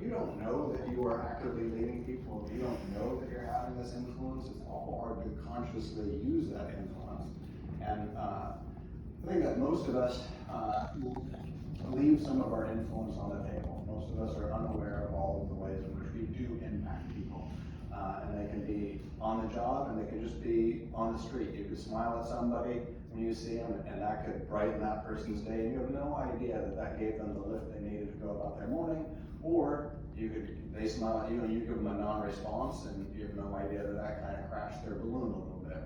you don't know that you are actively leading people, if you don't know that you're having this influence, it's awful hard to consciously use that influence. And I think that most of us leave some of our influence on the table. Most of us are unaware of all of the ways in which we do impact people. And they can be on the job, and they can just be on the street. You could smile at somebody when you see them, and that could brighten that person's day, and you have no idea that that gave them the lift they needed to go about their morning. Or they smile at you and you give them a non-response, and you have no idea that that kind of crashed their balloon a little bit.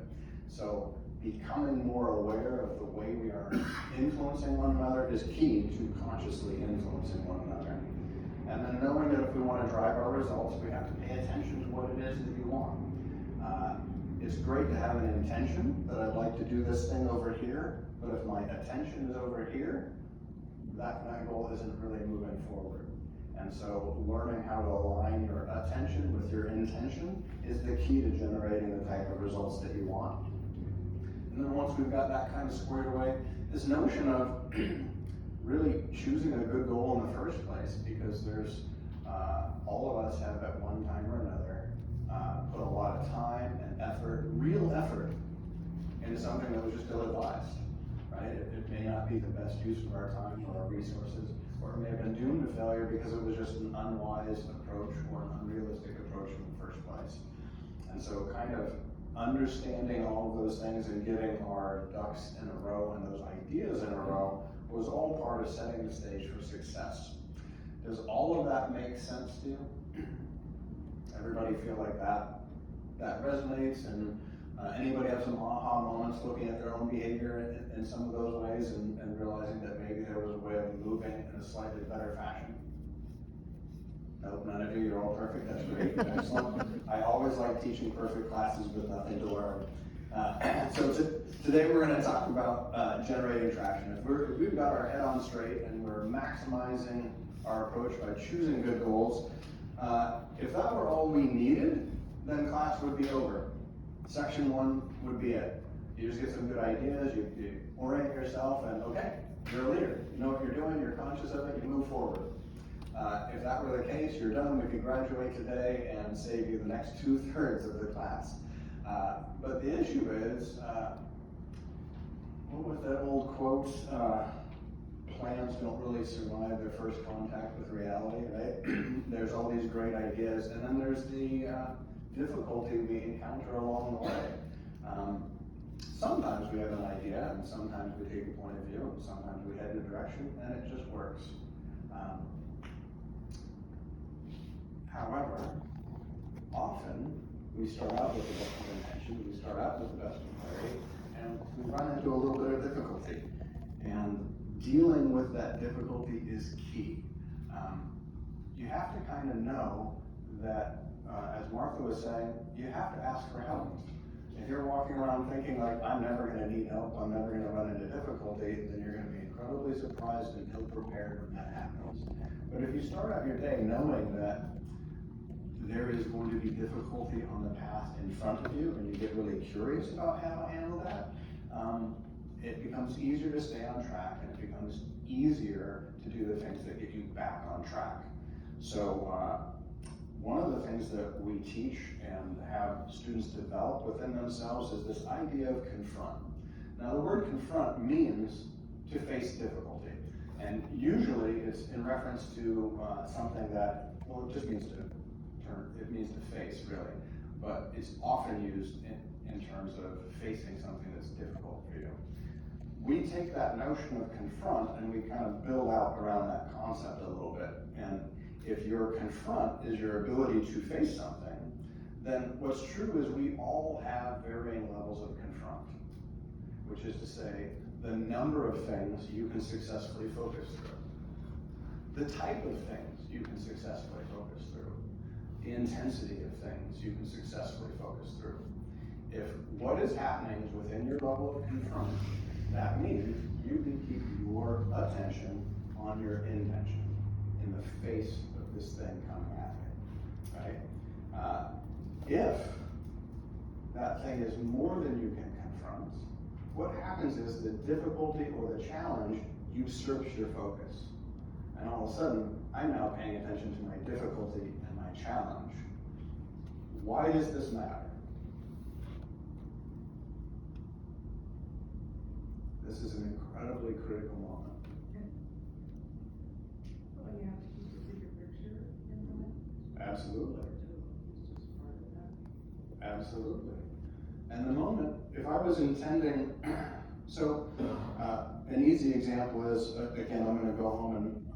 So becoming more aware of the way we are influencing one another is key to consciously influencing one another. And then knowing that if we want to drive our results, we have to pay attention to what it is that you want. It's great to have an intention that I'd like to do this thing over here, but if my attention is over here, that goal isn't really moving forward. And so learning how to align your attention with your intention is the key to generating the type of results that you want. And then once we've got that kind of squared away, this notion of really choosing a good goal in the first place, because there's all of us have at one time or another put a lot of time and effort, real effort, into something that was just ill-advised, right? It may not be the best use of our time or our resources, or it may have been doomed to failure because it was just an unwise approach or an unrealistic approach in the first place. And so kind of understanding all of those things and getting our ducks in a row and those ideas in a row was all part of setting the stage for success. Does all of that make sense to you? Everybody feel like that resonates, and anybody have some aha moments looking at their own behavior in some of those ways and realizing that maybe there was a way of moving in a slightly better fashion? Nope, none of you, you're all perfect, that's great, excellent. I always like teaching perfect classes with nothing to learn. So today we're going to talk about generating traction. If we've got our head on straight and we're maximizing our approach by choosing good goals, if that were all we needed, then class would be over. Section 1 would be it. You just get some good ideas, you orient yourself, and okay, you're a leader. You know what you're doing, you're conscious of it, you move forward. If that were the case, you're done. We could graduate today and save you the next 2/3 of the class. But the issue is, what was that old quote? Plans don't really survive their first contact with reality, right? There's all these great ideas, and then there's the difficulty we encounter along the way. Sometimes we have an idea, and sometimes we take a point of view, and sometimes we head in a direction, and it just works. However, often we start out with the best of intention, we start out with the best of clarity, and we run into a little bit of difficulty. And dealing with that difficulty is key. You have to kind of know that, as Martha was saying, you have to ask for help. If you're walking around thinking like, I'm never going to need help, I'm never going to run into difficulty, then you're going to be incredibly surprised and ill-prepared when that happens. But if you start out your day knowing that there is going to be difficulty on the path in front of you, and you get really curious about how to handle that, it becomes easier to stay on track, and it becomes easier to do the things that get you back on track. So one of the things that we teach and have students develop within themselves is this idea of confront. Now the word confront means to face difficulty, and usually it's in reference to something that, well, it just means it means to face, really, but it's often used in terms of facing something that's difficult for you. We take that notion of confront and we kind of build out around that concept a little bit. And if your confront is your ability to face something, then what's true is we all have varying levels of confront, which is to say, the number of things you can successfully focus through, the type of things you can successfully focus through, the intensity of things you can successfully focus through. If what is happening is within your level of confront, that means you can keep your attention on your intention in the face of this thing coming at you, right? If that thing is more than you can confront, what happens is the difficulty or the challenge usurps your focus. And all of a sudden, I'm now paying attention to my difficulty and my challenge. Why does this matter? This is an incredibly critical moment. Well, you have to keep the bigger picture in mind. Absolutely. It's just part of that. Absolutely. And the moment, if I was intending, so an easy example is, again, I'm going to go home and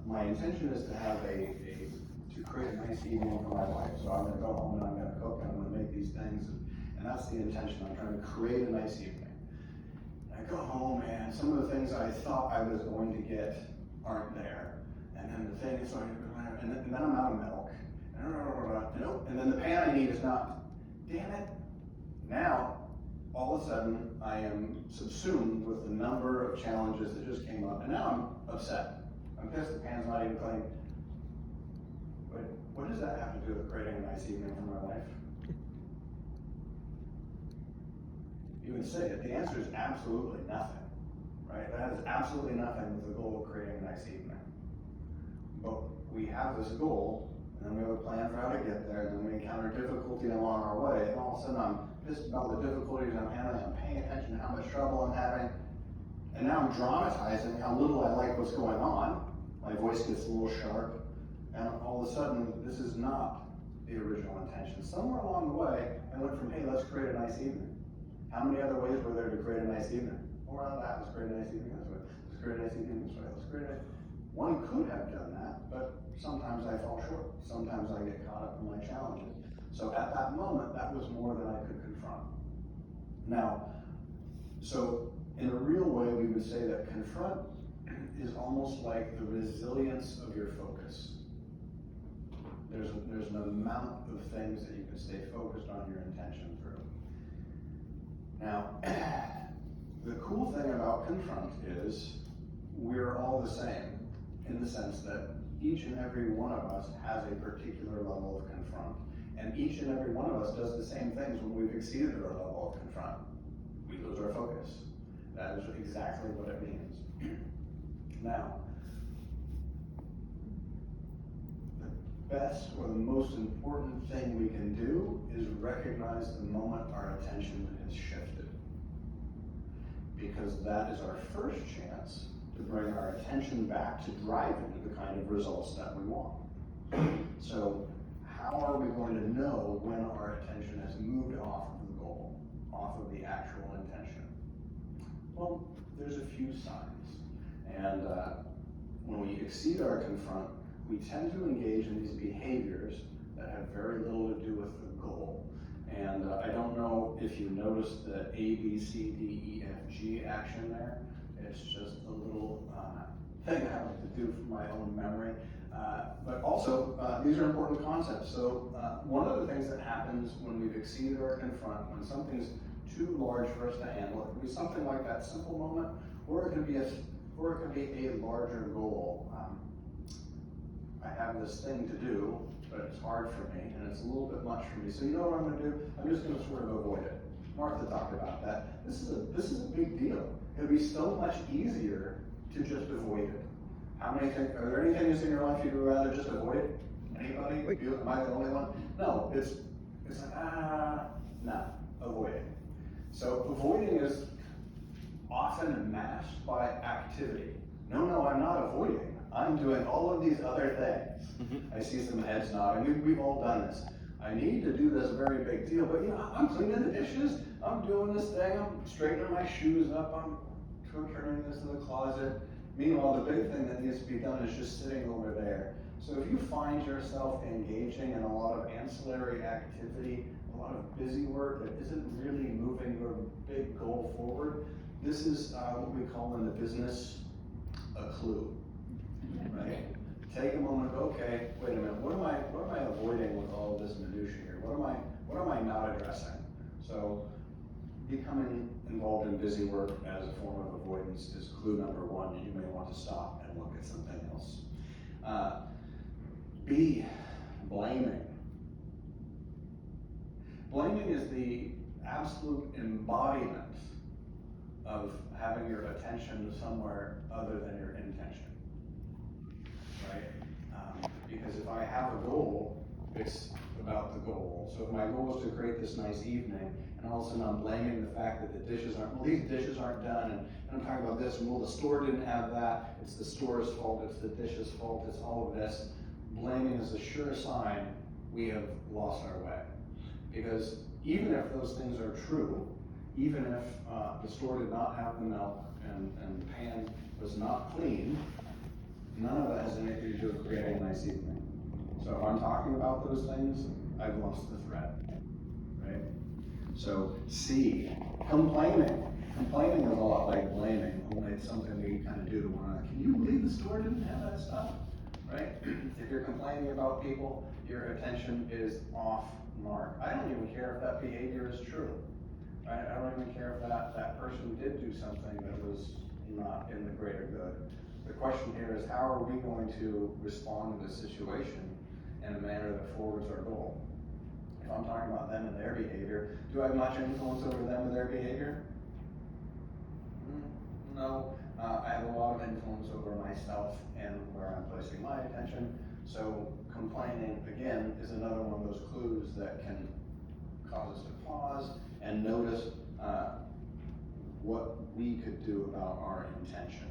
my intention is to have to create a nice evening for my wife. So I'm going to go home and I'm going to cook and I'm going to make these things, and that's the intention. I'm trying to create a nice evening. I go home and some of the things I thought I was going to get aren't there, and then the thing is, and then I'm out of milk, and then the pan I need is not. Damn it! Now, all of a sudden, I am subsumed with the number of challenges that just came up, and now I'm upset. I'm pissed the pan's not even clean. But what does that have to do with creating a nice evening for my wife? You would say that the answer is absolutely nothing, right? That has absolutely nothing with the goal of creating a nice evening. But we have this goal, and then we have a plan for how to get there, and then we encounter difficulty along our way, and all of a sudden I'm pissed about the difficulties I'm having, I'm paying attention to how much trouble I'm having, and now I'm dramatizing how little I like what's going on. My voice gets a little sharp, and all of a sudden, this is not the original intention. Somewhere along the way, I went from, hey, let's create a nice evening. How many other ways were there to create a nice evening? Or that, let's create a nice evening this way. Let's create a nice evening this way. Let's create a. One could have done that, but sometimes I fall short. Sometimes I get caught up in my challenges. So at that moment, that was more than I could confront. Now, so in a real way, we would say that confront is almost like the resilience of your focus. There's an amount of things that you can stay focused on your intention through. Now, the cool thing about confront is we're all the same in the sense that each and every one of us has a particular level of confront. And each and every one of us does the same things when we've exceeded our level of confront. We lose our focus. That is exactly what it means. Now, the best or the most important thing we can do is recognize the moment our attention is shifted. Because that is our first chance to bring our attention back to driving the kind of results that we want. So, how are we going to know when our attention has moved off of the goal, off of the actual intention? Well, there's a few signs. And when we exceed our confront, we tend to engage in these behaviors that have very little to do with the goal. And I don't know if you noticed the A, B, C, D, E, F, G action there. It's just a little thing I like to do for my own memory. But also, these are important concepts. So one of the things that happens when we've exceeded our confront, when something's too large for us to handle, it can be something like that simple moment, or it can be a larger goal. I have this thing to do, but it's hard for me, and it's a little bit much for me. So you know what I'm going to do? I'm just going to sort of avoid it. Martha talked about that. This is a big deal. It would be so much easier to just avoid it. Are there any things in your life you'd rather just avoid? Anybody? Am I the only one? No, it's like, no, avoiding. So avoiding is often masked by activity. No, I'm not avoiding. I'm doing all of these other things. I see some heads nodding. We've all done this. I need to do this very big deal, but I'm cleaning the dishes. I'm doing this thing. I'm straightening my shoes up. I'm turning this in the closet. Meanwhile, the big thing that needs to be done is just sitting over there. So if you find yourself engaging in a lot of ancillary activity, a lot of busy work that isn't really moving your big goal forward, this is what we call in the business a clue, right? Take a moment, okay, wait a minute, what am I avoiding with all of this minutia here? What am I not addressing? So becoming involved in busy work as a form of avoidance is clue number one. You may want to stop and look at something else. B, blaming. Blaming is the absolute embodiment of having your attention somewhere other than your intention, right? I have a goal, it's about the goal. So if my goal is to create this nice evening, and all of a sudden I'm blaming the fact that the dishes aren't, well, these dishes aren't done, and I'm talking about this, and well, the store didn't have that, it's the store's fault, it's the dish's fault, it's all of this. Blaming is a sure sign we have lost our way. Because even if those things are true, even if the store did not have the milk and the pan was not clean, none of that has anything to do with creating a nice evening. So if I'm talking about those things, I've lost the thread, right? So C, complaining. Complaining is a lot like blaming, only it's something we kind of do to one another. Can you believe the store didn't have that stuff, right? If you're complaining about people, your attention is off mark. I don't even care if that behavior is true. Right? I don't even care if that person did do something that was not in the greater good. The question here is, how are we going to respond to this situation in a manner that forwards our goal? If I'm talking about them and their behavior, do I have much influence over them and their behavior? No. I have a lot of influence over myself and where I'm placing my attention. So complaining, again, is another one of those clues that can cause us to pause and notice what we could do about our intention.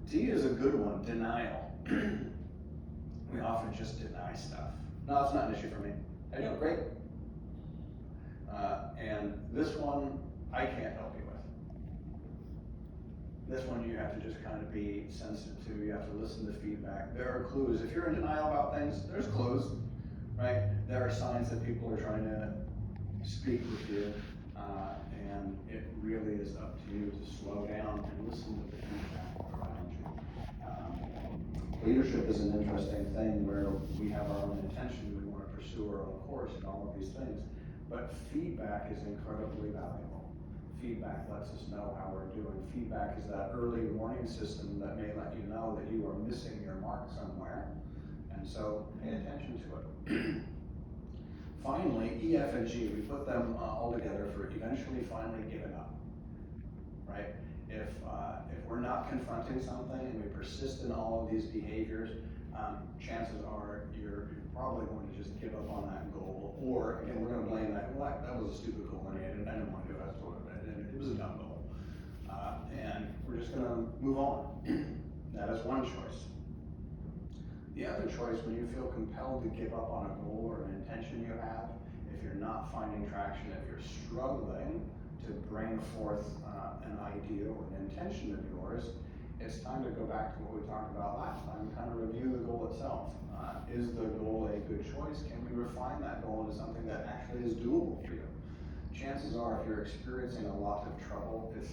D is a good one, denial. We often just deny stuff. No, it's not an issue for me. I do great. And this one, I can't help you with. This one you have to just kind of be sensitive to. You have to listen to feedback. There are clues. If you're in denial about things, there's clues, right? There are signs that people are trying to speak with you, and it really is up to you to slow down and listen to the feedback around you. Leadership is an interesting thing where we have our own intention, we want to pursue our own course and all of these things, but feedback is incredibly valuable. Feedback lets us know how we're doing. Feedback is that early warning system that may let you know that you are missing your mark somewhere, and so pay attention to it. Finally, E, F, and G, we put them all together for eventually finally giving up, right? If we're not confronting something and we persist in all of these behaviors, chances are you're probably going to just give up on that goal, or again, we're going to blame that, well, that was a stupid goal, and I didn't want to do it, I was told it was a dumb goal. And we're just going to move on. That is one choice. The other choice, when you feel compelled to give up on a goal or an intention you have, if you're not finding traction, if you're struggling to bring forth an idea or an intention of yours, it's time to go back to what we talked about last time and kind of review the goal itself. Is the goal a good choice? Can we refine that goal into something that actually is doable for you? Chances are, if you're experiencing a lot of trouble, it's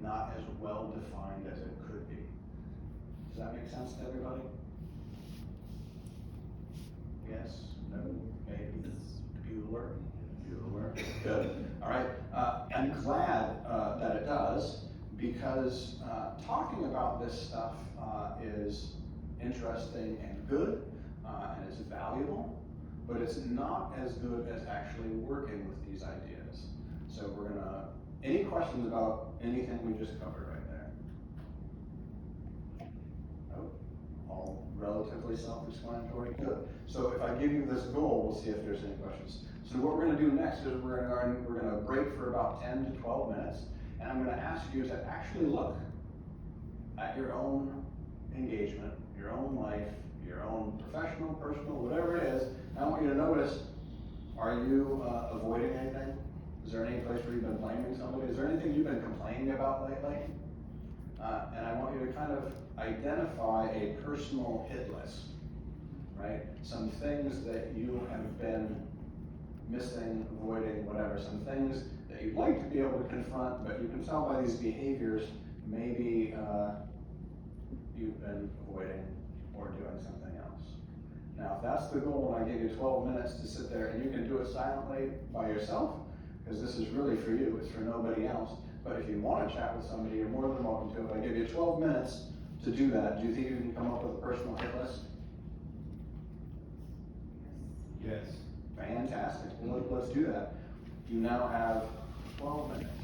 not as well defined as it could be. Does that make sense to everybody? Yes, no, maybe. Bueller. Good. All right. I'm glad that it does, because talking about this stuff is interesting and good, and it's valuable, but it's not as good as actually working with these ideas. So we're gonna, any questions about anything we just covered right there? Nope. All relatively self-explanatory. Good. So if I give you this goal, we'll see if there's any questions. So what we're going to do next is we're going to break for about 10 to 12 minutes, and I'm going to ask you to actually look at your own engagement, your own life, your own professional, personal, whatever it is. I want you to notice, are you avoiding anything? Is there any place where you've been blaming somebody? Is there anything you've been complaining about lately? And I want you to kind of identify a personal hit list, right? Some things that you have been missing, avoiding, whatever. Some things that you'd like to be able to confront, but you can tell by these behaviors, maybe you've been avoiding or doing something else. Now, if that's the goal, and I give you 12 minutes to sit there, and you can do it silently by yourself, because this is really for you, it's for nobody else. But if you want to chat with somebody, you're more than welcome to. If I give you 12 minutes to do that, do you think you can come up with a personal hit list? Yes. Fantastic. Well, let's do that. You now have 12 minutes.